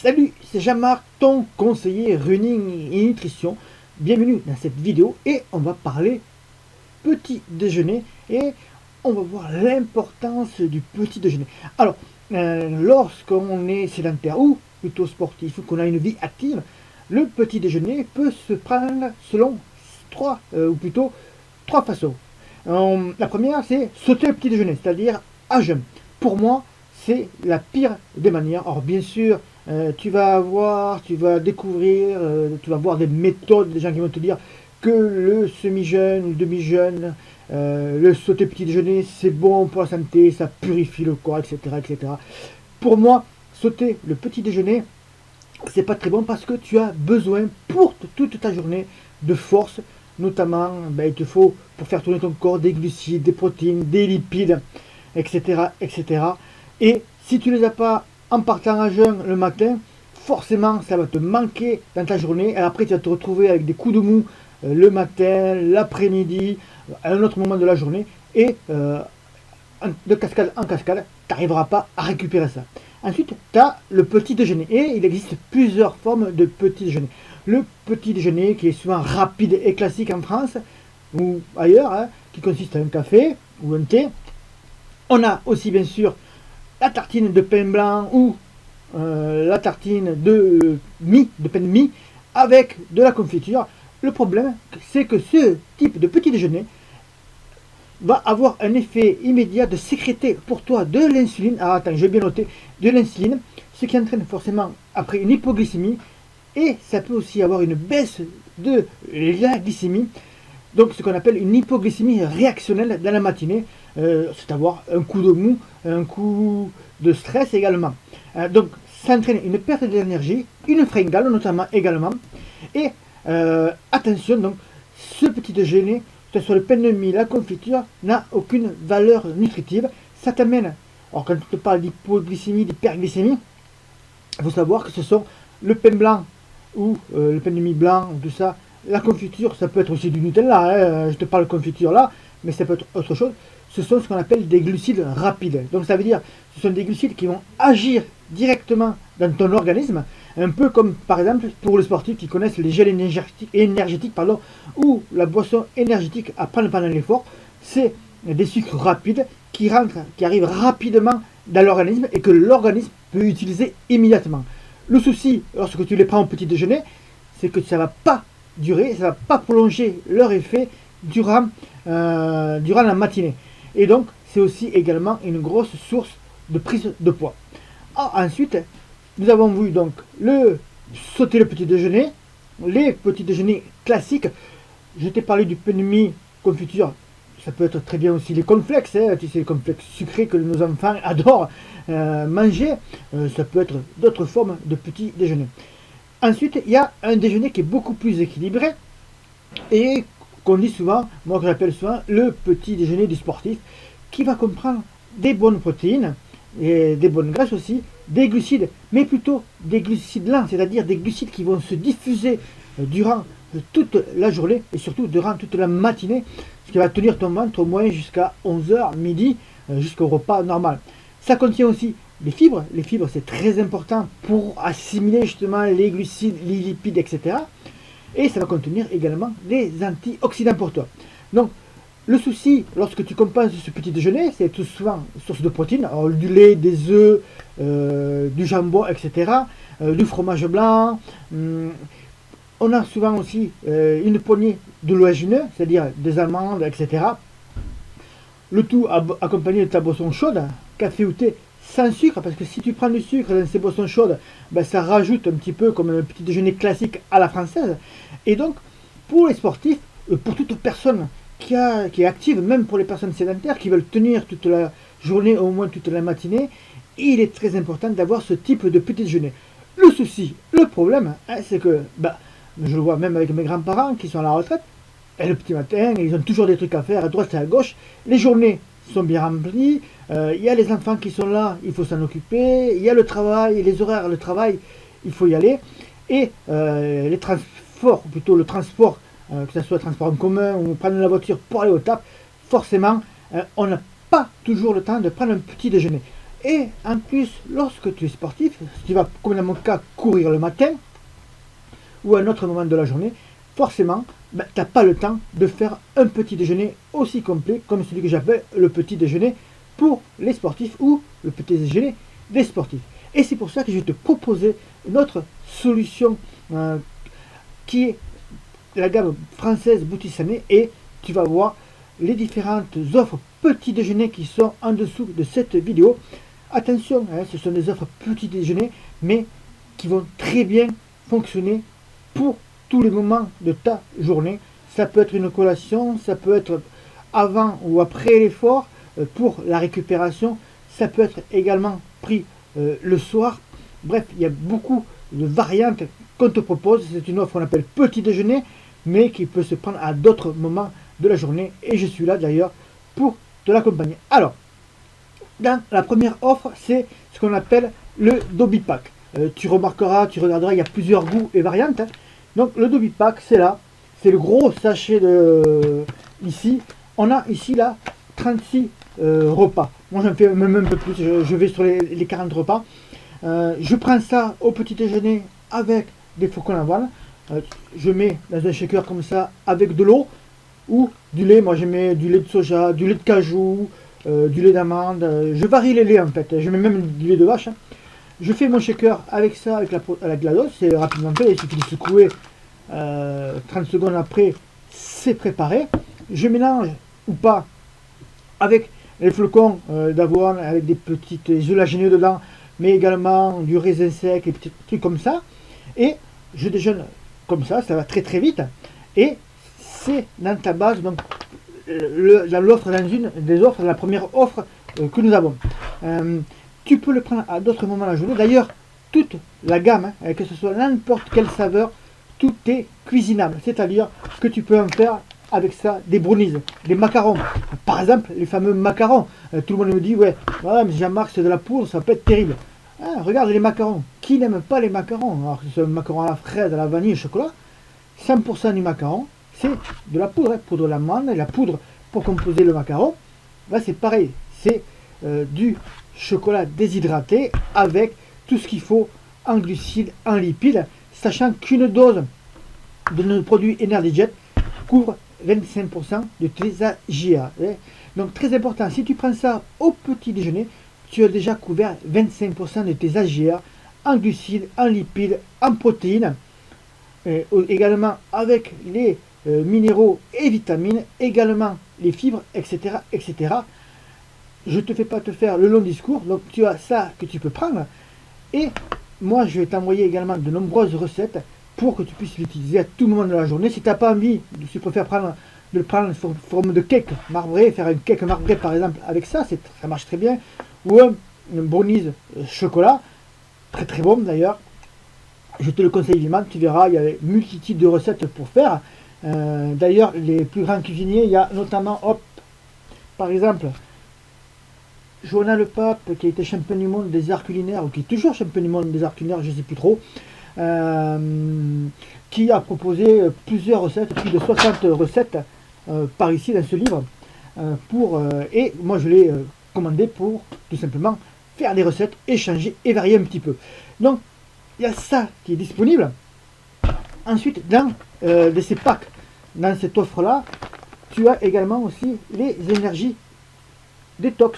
Salut, c'est Jean-Marc, ton conseiller running et nutrition. Bienvenue dans cette vidéo et on va parler petit déjeuner et on va voir l'importance du petit déjeuner. Alors, lorsqu'on est sédentaire ou plutôt sportif ou qu'on a une vie active, le petit déjeuner peut se prendre selon trois façons. La première, c'est sauter le petit déjeuner, c'est-à-dire à jeun. Pour moi, c'est la pire des manières. Alors bien sûr, tu vas découvrir, tu vas voir des méthodes, des gens qui vont te dire que le semi-jeûne, le demi-jeûne, le sauter petit déjeuner, c'est bon pour la santé, ça purifie le corps, etc., etc. Pour moi, sauter le petit déjeuner, c'est pas très bon parce que tu as besoin pour toute ta journée de force, notamment il te faut pour faire tourner ton corps des glucides, des protéines, des lipides, etc., etc. Et si tu les as pas en partant à jeun le matin, forcément ça va te manquer dans ta journée et après tu vas te retrouver avec des coups de mou le matin, l'après-midi, à un autre moment de la journée et de cascade en cascade, tu n'arriveras pas à récupérer ça. Ensuite, tu as le petit déjeuner. Et il existe plusieurs formes de petit déjeuner. Le petit déjeuner qui est souvent rapide et classique en France ou ailleurs, qui consiste à un café ou un thé. On a aussi bien sûr la tartine de pain blanc ou la tartine de pain de mie avec de la confiture. Le problème, c'est que ce type de petit déjeuner va avoir un effet immédiat de sécréter pour toi de l'insuline. Ah, attends, j'ai bien noté, de l'insuline, ce qui entraîne forcément après une hypoglycémie et ça peut aussi avoir une baisse de la glycémie. Donc ce qu'on appelle une hypoglycémie réactionnelle dans la matinée, c'est avoir un coup de mou, un coup de stress également. Donc ça entraîne une perte d'énergie, une fringale notamment également. Et attention, donc ce petit déjeuner, que ce soit le pain de mie, la confiture, n'a aucune valeur nutritive. Ça t'amène, alors quand on te parle d'hypoglycémie, d'hyperglycémie, il faut savoir que ce sont le pain blanc ou le pain de mie blanc, tout ça, la confiture, ça peut être aussi du Nutella, je te parle de confiture là, mais ça peut être autre chose. Ce sont ce qu'on appelle des glucides rapides. Donc ça veut dire ce sont des glucides qui vont agir directement dans ton organisme, un peu comme par exemple pour les sportifs qui connaissent les gels énergétiques ou la boisson énergétique à prendre pendant l'effort. C'est des sucres rapides qui arrivent rapidement dans l'organisme et que l'organisme peut utiliser immédiatement. Le souci, lorsque tu les prends au petit déjeuner, c'est que ça ne va pas durer, ça ne va pas prolonger leur effet durant la matinée. Et donc, c'est aussi également une grosse source de prise de poids. Ensuite, nous avons vu donc sauter le petit déjeuner, les petits déjeuners classiques. Je t'ai parlé du pain de mie, confiture. Ça peut être très bien aussi les cornflakes, tu sais, les cornflakes sucrés que nos enfants adorent manger. Ça peut être d'autres formes de petits déjeuners. Ensuite, il y a un déjeuner qui est beaucoup plus équilibré et qu'on dit souvent, moi que j'appelle souvent le petit déjeuner du sportif, qui va comprendre des bonnes protéines, et des bonnes graisses aussi, des glucides, mais plutôt des glucides lents, c'est-à-dire des glucides qui vont se diffuser durant toute la journée et surtout durant toute la matinée, ce qui va tenir ton ventre au moins jusqu'à 11h, midi, jusqu'au repas normal. Ça contient aussi les fibres c'est très important pour assimiler justement les glucides, les lipides, etc. Et ça va contenir également des antioxydants pour toi. Donc, le souci, lorsque tu compenses ce petit déjeuner, c'est tout souvent source de protéines, alors du lait, des œufs, du jambon, etc., du fromage blanc. On a souvent aussi une poignée d'oléagineux, c'est-à-dire des amandes, etc. Le tout accompagné de ta boisson chaude, café ou thé, sans sucre, parce que si tu prends du sucre dans ces boissons chaudes, ça rajoute un petit peu comme un petit déjeuner classique à la française. Et donc, pour les sportifs, pour toute personne qui est active, même pour les personnes sédentaires qui veulent tenir toute la journée, au moins toute la matinée, il est très important d'avoir ce type de petit déjeuner. Le souci, le problème, c'est que, je le vois même avec mes grands-parents qui sont à la retraite, et le petit matin, ils ont toujours des trucs à faire à droite et à gauche, les journées sont bien remplies, il y a les enfants qui sont là, il faut s'en occuper, il y a le travail, les horaires, le travail, il faut y aller, et les transports, ou plutôt le transport, que ce soit le transport en commun ou prendre la voiture pour aller au taf, forcément, on n'a pas toujours le temps de prendre un petit déjeuner. Et en plus, lorsque tu es sportif, si tu vas, comme dans mon cas, courir le matin, ou à un autre moment de la journée, forcément, ben, tu n'as pas le temps de faire un petit déjeuner aussi complet comme celui que j'appelle le petit déjeuner pour les sportifs ou le petit déjeuner des sportifs. Et c'est pour ça que je vais te proposer une autre solution qui est la gamme française Boutissamé, et tu vas voir les différentes offres petit déjeuner qui sont en dessous de cette vidéo. Attention, hein, ce sont des offres petit déjeuner, mais qui vont très bien fonctionner pour tous les moments de ta journée. Ça peut être une collation, ça peut être avant ou après l'effort pour la récupération, ça peut être également pris le soir. Bref, il y a beaucoup de variantes qu'on te propose. C'est une offre qu'on appelle petit déjeuner, mais qui peut se prendre à d'autres moments de la journée, et je suis là d'ailleurs pour te l'accompagner. Alors, dans la première offre, c'est ce qu'on appelle le Dobby Pack. Tu remarqueras, tu regarderas, il y a plusieurs goûts et variantes, hein. Donc le Dobby Pack, c'est là, c'est le gros sachet de ici. On a ici là 36 repas. Moi j'en fais même un peu plus, je vais sur les 40 repas. Je prends ça au petit déjeuner avec des flocons d'avoine. Je mets dans un shaker comme ça avec de l'eau ou du lait. Moi je mets du lait de soja, du lait de cajou, du lait d'amande. Je varie les laits en fait, je mets même du lait de vache, hein. Je fais mon shaker avec ça, avec la GLaDOS, c'est rapidement fait, il suffit de secouer 30 secondes après, c'est préparé. Je mélange ou pas avec les flocons d'avoine, avec des petites gélatineux dedans, mais également du raisin sec et petits trucs comme ça. Et je déjeune comme ça va très très vite. Et c'est dans ta base, donc dans l'offre, dans une des offres, la première offre que nous avons. Tu peux le prendre à d'autres moments de la journée. D'ailleurs, toute la gamme, hein, que ce soit n'importe quelle saveur, tout est cuisinable. C'est-à-dire que tu peux en faire avec ça des brownies, des macarons. Par exemple, les fameux macarons. Tout le monde me dit, ouais, mais Jean-Marc, c'est de la poudre, ça peut être terrible. Ah, regarde les macarons. Qui n'aime pas les macarons? Alors que c'est un macaron à la fraise, à la vanille, au chocolat, 100% du macaron, c'est de la poudre. Hein, poudre d'amande, et la poudre pour composer le macaron, là c'est pareil. C'est du chocolat déshydraté avec tout ce qu'il faut en glucides, en lipides, sachant qu'une dose de nos produits EnergyJet couvre 25% de tes AGA. Donc très important, si tu prends ça au petit déjeuner, tu as déjà couvert 25% de tes AGA en glucides, en lipides, en protéines, et également avec les minéraux et vitamines, également les fibres, etc., etc. Je ne te fais pas te faire le long discours, donc tu as ça que tu peux prendre. Et moi, je vais t'envoyer également de nombreuses recettes pour que tu puisses l'utiliser à tout moment de la journée. Si tu n'as pas envie, si tu préfères de le prendre sous forme de cake marbré, faire un cake marbré par exemple avec ça, ça marche très bien. Ou un brownies chocolat, très très bon d'ailleurs. Je te le conseille vivement, tu verras, il y a une multitude de recettes pour faire. D'ailleurs, les plus grands cuisiniers, il y a notamment, hop, par exemple, Johanna Le Pape, qui a été champion du monde des arts culinaires, ou qui est toujours champion du monde des arts culinaires, je ne sais plus trop, qui a proposé plusieurs recettes, plus de 60 recettes par ici dans ce livre, et moi je l'ai commandé pour tout simplement faire des recettes, échanger et varier un petit peu. Donc il y a ça qui est disponible. Ensuite, dans ces packs, dans cette offre là, tu as également aussi les énergies détox.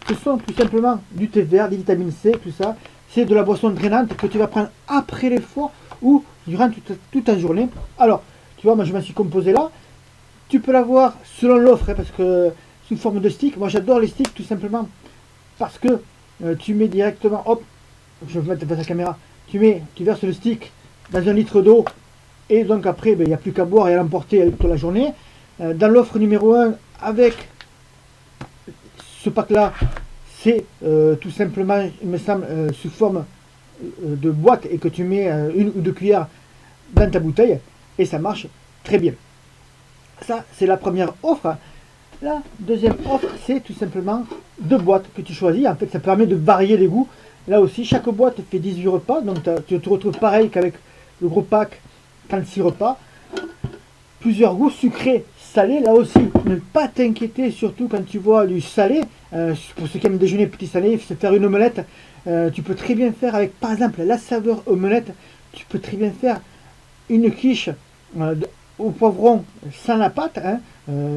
Ce sont tout simplement du thé vert, des vitamines C, tout ça. C'est de la boisson drainante que tu vas prendre après l'effort ou durant toute ta journée. Alors, tu vois, moi je m'en suis composé là. Tu peux l'avoir selon l'offre, hein, parce que sous forme de stick. Moi j'adore les sticks tout simplement parce que tu mets directement, hop, je vais mettre face à la caméra, tu verses le stick dans un litre d'eau et donc après, il n'y a plus qu'à boire et à l'emporter toute la journée. Dans l'offre numéro 1, avec ce pack là, c'est tout simplement, il me semble, sous forme de boîte et que tu mets une ou deux cuillères dans ta bouteille et ça marche très bien. Ça, c'est la première offre. La deuxième offre, c'est tout simplement deux boîtes que tu choisis. En fait, ça permet de varier les goûts. Là aussi, chaque boîte fait 18 repas. Donc, tu te retrouves pareil qu'avec le gros pack, 36 repas. Plusieurs goûts, sucrés, salé, là aussi, ne pas t'inquiéter, surtout quand tu vois du salé. Pour ceux qui aiment déjeuner petit salé, se faire une omelette, tu peux très bien faire avec, par exemple, la saveur omelette. Tu peux très bien faire une quiche au poivron sans la pâte. Hein.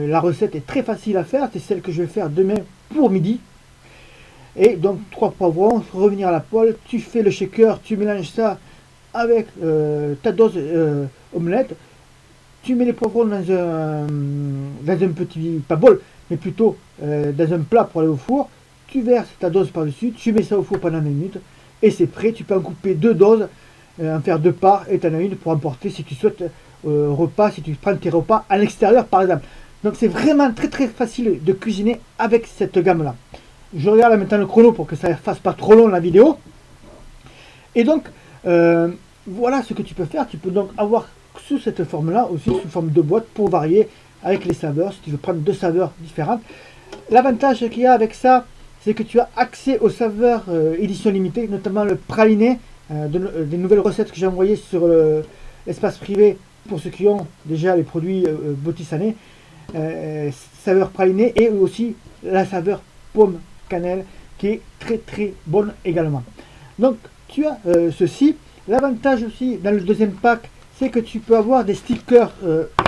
La recette est très facile à faire, c'est celle que je vais faire demain pour midi. Et donc 3 poivrons, revenir à la poêle, tu fais le shaker, tu mélanges ça avec ta dose omelette. Tu mets les poivrons dans un petit, pas bol, mais plutôt dans un plat pour aller au four. Tu verses ta dose par-dessus, tu mets ça au four pendant 20 minutes et c'est prêt. Tu peux en couper 2 doses, en faire 2 parts et tu en as une pour emporter si tu souhaites repas, si tu prends tes repas à l'extérieur par exemple. Donc c'est vraiment très très facile de cuisiner avec cette gamme là. Je regarde maintenant le chrono pour que ça ne fasse pas trop long la vidéo. Et donc voilà ce que tu peux faire. Tu peux donc avoir sous cette forme là aussi sous forme de boîte pour varier avec les saveurs si tu veux prendre 2 saveurs différentes. L'avantage qu'il y a avec ça, c'est que tu as accès aux saveurs édition limitée, notamment le praliné, des nouvelles recettes que j'ai envoyées sur l'espace privé pour ceux qui ont déjà les produits Botissané, saveur praliné, et aussi la saveur pomme cannelle qui est très très bonne également. Donc tu as ceci. L'avantage aussi dans le deuxième pack, c'est que tu peux avoir des stickers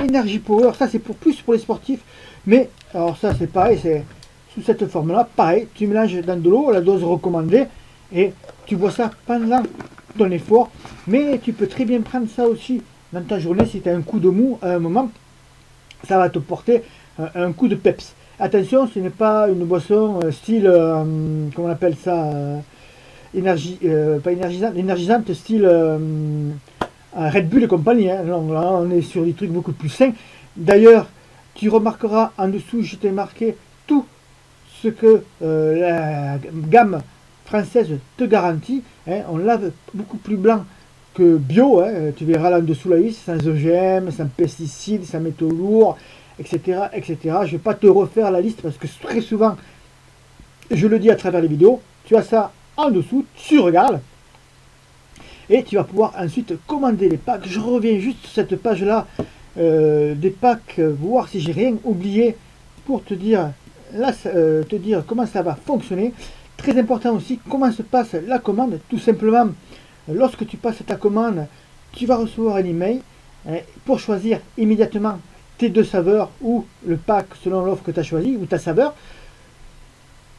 Energy Power. Ça c'est plus pour les sportifs, mais alors ça c'est pareil, c'est sous cette forme là, pareil, tu mélanges dans de l'eau, la dose recommandée, et tu bois ça pendant ton effort. Mais tu peux très bien prendre ça aussi dans ta journée si tu as un coup de mou à un moment, ça va te porter un coup de peps. Attention, ce n'est pas une boisson style, comment on appelle ça, pas énergisante, style Red Bull et compagnie. Hein. Non, là, on est sur des trucs beaucoup plus sains. D'ailleurs, tu remarqueras en dessous, je t'ai marqué tout ce que la gamme française te garantit. Hein. On lave beaucoup plus blanc que bio. Hein. Tu verras là en dessous la liste, sans OGM, sans pesticides, sans métaux lourds, etc., etc. Je ne vais pas te refaire la liste parce que très souvent, je le dis à travers les vidéos, tu as ça en dessous, tu regardes et tu vas pouvoir ensuite commander les packs. Je reviens juste sur cette page là des packs, voir si j'ai rien oublié pour te dire, là, te dire comment ça va fonctionner. Très important aussi, comment se passe la commande. Tout simplement, lorsque tu passes ta commande, tu vas recevoir un email pour choisir immédiatement tes 2 saveurs ou le pack selon l'offre que tu as choisi ou ta saveur.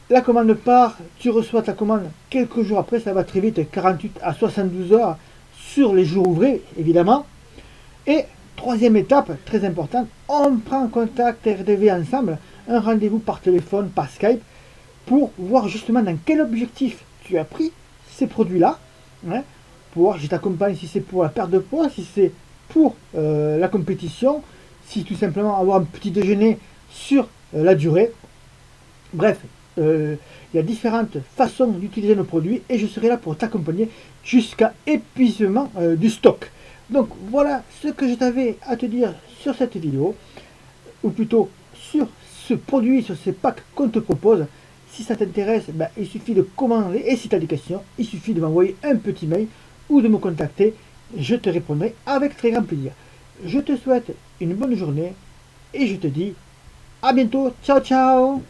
La commande part, tu reçois ta commande quelques jours après, ça va très vite, 48 à 72 heures sur les jours ouvrés évidemment. Et troisième étape, très importante, on prend contact RDV ensemble, un rendez-vous par téléphone, par Skype, pour voir justement dans quel objectif tu as pris ces produits-là. Hein, pour voir, je t'accompagne si c'est pour la perte de poids, si c'est pour la compétition, si tout simplement avoir un petit déjeuner sur la durée. Bref, il y a différentes façons d'utiliser nos produits et je serai là pour t'accompagner jusqu'à épuisement du stock. Donc voilà ce que je t'avais à te dire sur cette vidéo, ou plutôt sur ce produit, sur ces packs qu'on te propose. Si ça t'intéresse, ben, il suffit de commander et si tu as des questions, il suffit de m'envoyer un petit mail ou de me contacter. Je te répondrai avec très grand plaisir. Je te souhaite une bonne journée et je te dis à bientôt. Ciao ciao.